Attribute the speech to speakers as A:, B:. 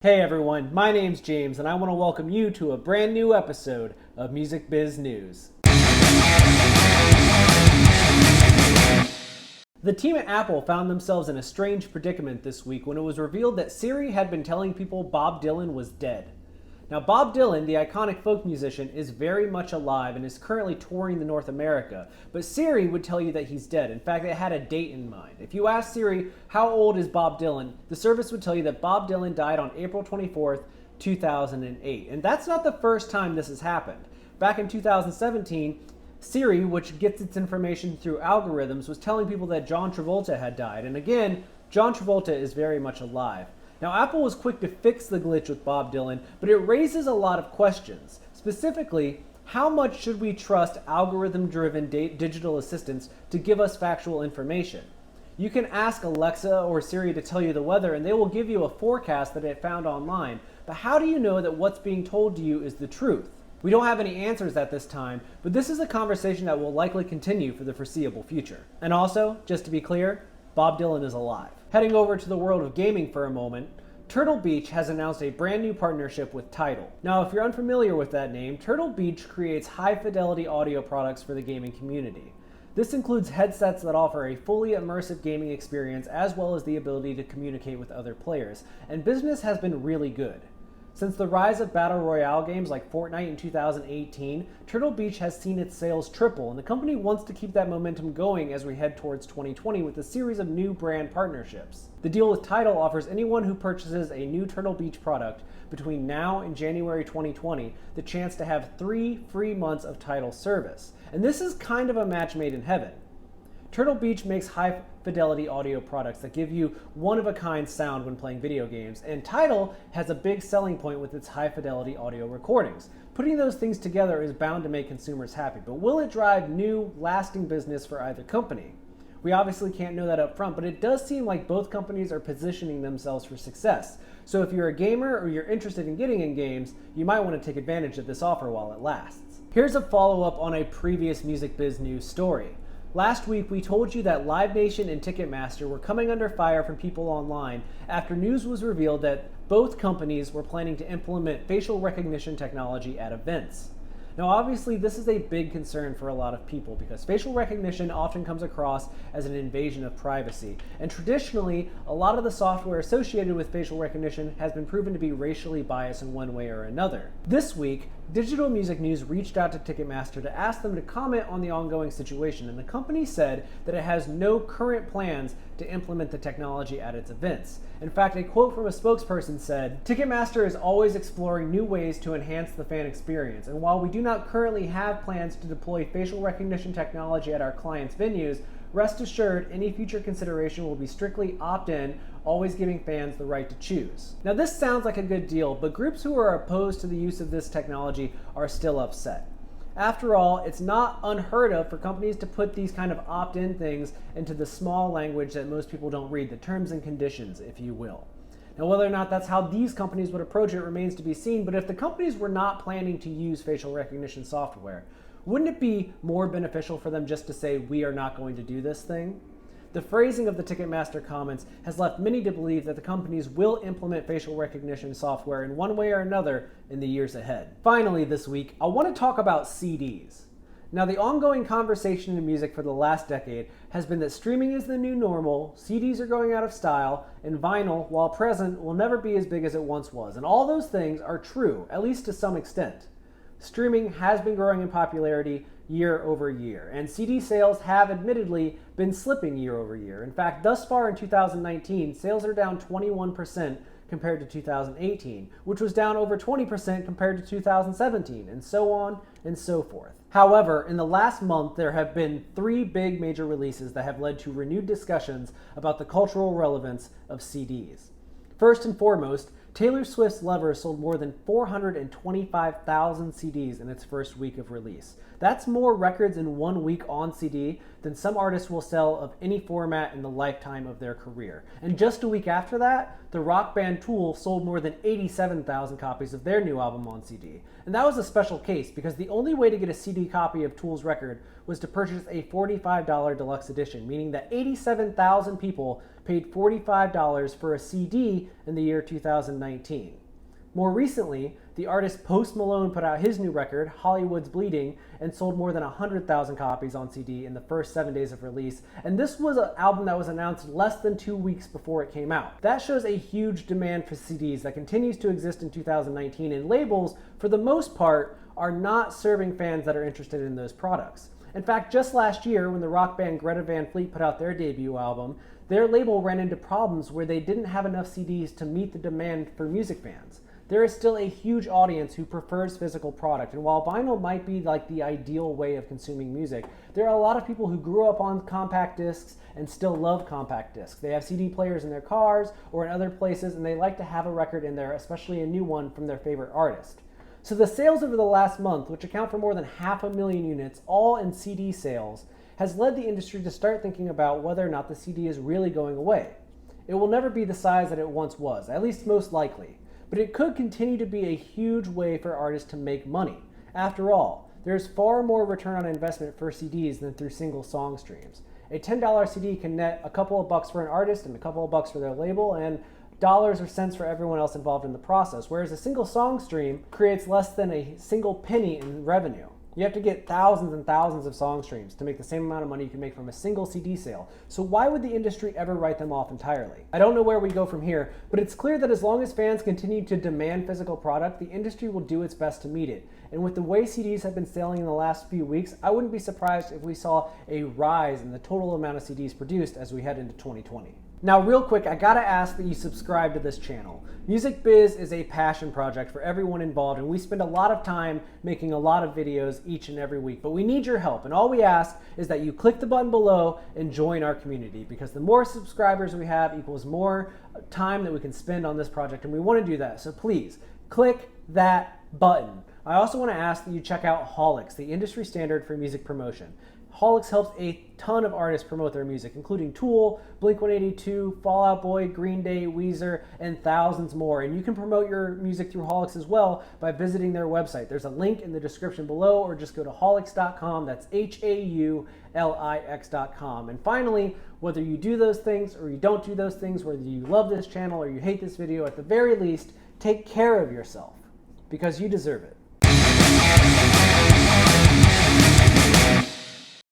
A: Hey everyone, my name's James and I want to welcome you to a brand new episode of Music Biz News. The team at Apple found themselves in a strange predicament this week when it was revealed that Siri had been telling people Bob Dylan was dead. Now, Bob Dylan, the iconic folk musician, is very much alive and is currently touring North America, but Siri would tell you that he's dead. In fact, it had a date in mind. If you ask Siri, how old is Bob Dylan, the service would tell you that Bob Dylan died on April 24th, 2008. And that's not the first time this has happened. Back in 2017, Siri, which gets its information through algorithms, was telling people that John Travolta had died. And again, John Travolta is very much alive. Now, Apple was quick to fix the glitch with Bob Dylan, but it raises a lot of questions. Specifically, how much should we trust algorithm-driven digital assistants to give us factual information? You can ask Alexa or Siri to tell you the weather, and they will give you a forecast that it found online. But how do you know that what's being told to you is the truth? We don't have any answers at this time, but this is a conversation that will likely continue for the foreseeable future. And also, just to be clear, Bob Dylan is alive. Heading over to the world of gaming for a moment, Turtle Beach has announced a brand new partnership with Tidal. Now, if you're unfamiliar with that name, Turtle Beach creates high-fidelity audio products for the gaming community. This includes headsets that offer a fully immersive gaming experience as well as the ability to communicate with other players, and business has been really good. Since the rise of Battle Royale games like Fortnite in 2018, Turtle Beach has seen its sales triple, and the company wants to keep that momentum going as we head towards 2020 with a series of new brand partnerships. The deal with Tidal offers anyone who purchases a new Turtle Beach product between now and January 2020 the chance to have 3 free months of Tidal service. And this is kind of a match made in heaven. Turtle Beach makes high-fidelity audio products that give you one-of-a-kind sound when playing video games, and Tidal has a big selling point with its high-fidelity audio recordings. Putting those things together is bound to make consumers happy, but will it drive new, lasting business for either company? We obviously can't know that up front, but it does seem like both companies are positioning themselves for success. So if you're a gamer or you're interested in getting in games, you might want to take advantage of this offer while it lasts. Here's a follow-up on a previous Music Biz News story. Last week, we told you that Live Nation and Ticketmaster were coming under fire from people online after news was revealed that both companies were planning to implement facial recognition technology at events. Now, obviously, this is a big concern for a lot of people because facial recognition often comes across as an invasion of privacy. And traditionally, a lot of the software associated with facial recognition has been proven to be racially biased in one way or another. This week, Digital Music News reached out to Ticketmaster to ask them to comment on the ongoing situation, and the company said that it has no current plans to implement the technology at its events. In fact, a quote from a spokesperson said, "Ticketmaster is always exploring new ways to enhance the fan experience, and while we do not currently have plans to deploy facial recognition technology at our clients' venues, rest assured any future consideration will be strictly opt-in, always giving fans the right to choose." Now, this sounds like a good deal, but groups who are opposed to the use of this technology are still upset. After all, it's not unheard of for companies to put these kind of opt-in things into the small language that most people don't read, the terms and conditions, if you will. Now, whether or not that's how these companies would approach it remains to be seen, but if the companies were not planning to use facial recognition software, wouldn't it be more beneficial for them just to say, "We are not going to do this thing"? The phrasing of the Ticketmaster comments has left many to believe that the companies will implement facial recognition software in one way or another in the years ahead. Finally, this week, I want to talk about CDs. Now, the ongoing conversation in music for the last decade has been that streaming is the new normal, CDs are going out of style, and vinyl, while present, will never be as big as it once was. And all those things are true, at least to some extent. Streaming has been growing in popularity year over year, and CD sales have admittedly been slipping year over year. In fact, thus far in 2019, sales are down 21% compared to 2018, which was down over 20% compared to 2017, and so on and so forth. However, in the last month, there have been 3 big major releases that have led to renewed discussions about the cultural relevance of CDs. First and foremost, Taylor Swift's Lover sold more than 425,000 CDs in its first week of release. That's more records in 1 week on CD than some artists will sell of any format in the lifetime of their career. And just a week after that, the rock band Tool sold more than 87,000 copies of their new album on CD. And that was a special case because the only way to get a CD copy of Tool's record was to purchase a $45 deluxe edition, meaning that 87,000 people paid $45 for a CD in the year 2019. More recently, the artist Post Malone put out his new record, Hollywood's Bleeding, and sold more than 100,000 copies on CD in the first 7 days of release. And this was an album that was announced less than 2 weeks before it came out. That shows a huge demand for CDs that continues to exist in 2019, and labels, for the most part, are not serving fans that are interested in those products. In fact, just last year, when the rock band Greta Van Fleet put out their debut album, their label ran into problems where they didn't have enough CDs to meet the demand for music fans. There is still a huge audience who prefers physical product, and while vinyl might be like the ideal way of consuming music, there are a lot of people who grew up on compact discs and still love compact discs. They have CD players in their cars or in other places, and they like to have a record in there, especially a new one from their favorite artist. So the sales over the last month, which account for more than 500,000 units, all in CD sales, has led the industry to start thinking about whether or not the CD is really going away. It will never be the size that it once was, at least most likely. But it could continue to be a huge way for artists to make money. After all, there's far more return on investment for CDs than through single song streams. A $10 CD can net a couple of bucks for an artist and a couple of bucks for their label, and dollars or cents for everyone else involved in the process, whereas a single song stream creates less than a single penny in revenue. You have to get thousands and thousands of song streams to make the same amount of money you can make from a single CD sale. So why would the industry ever write them off entirely? I don't know where we go from here, but it's clear that as long as fans continue to demand physical product, the industry will do its best to meet it. And with the way CDs have been selling in the last few weeks, I wouldn't be surprised if we saw a rise in the total amount of CDs produced as we head into 2020. Now, real quick, I gotta ask that you subscribe to this channel. Music Biz is a passion project for everyone involved, and we spend a lot of time making a lot of videos each and every week. But we need your help, and all we ask is that you click the button below and join our community, because the more subscribers we have equals more time that we can spend on this project, and we want to do that. So please, click that button. I also want to ask that you check out Holics, the industry standard for music promotion. Holics helps a ton of artists promote their music, including Tool, Blink-182, Fall Out Boy, Green Day, Weezer, and thousands more. And you can promote your music through Holics as well by visiting their website. There's a link in the description below, or just go to holics.com. That's HAULIX.com. And finally, whether you do those things or you don't do those things, whether you love this channel or you hate this video, at the very least, take care of yourself, because you deserve it.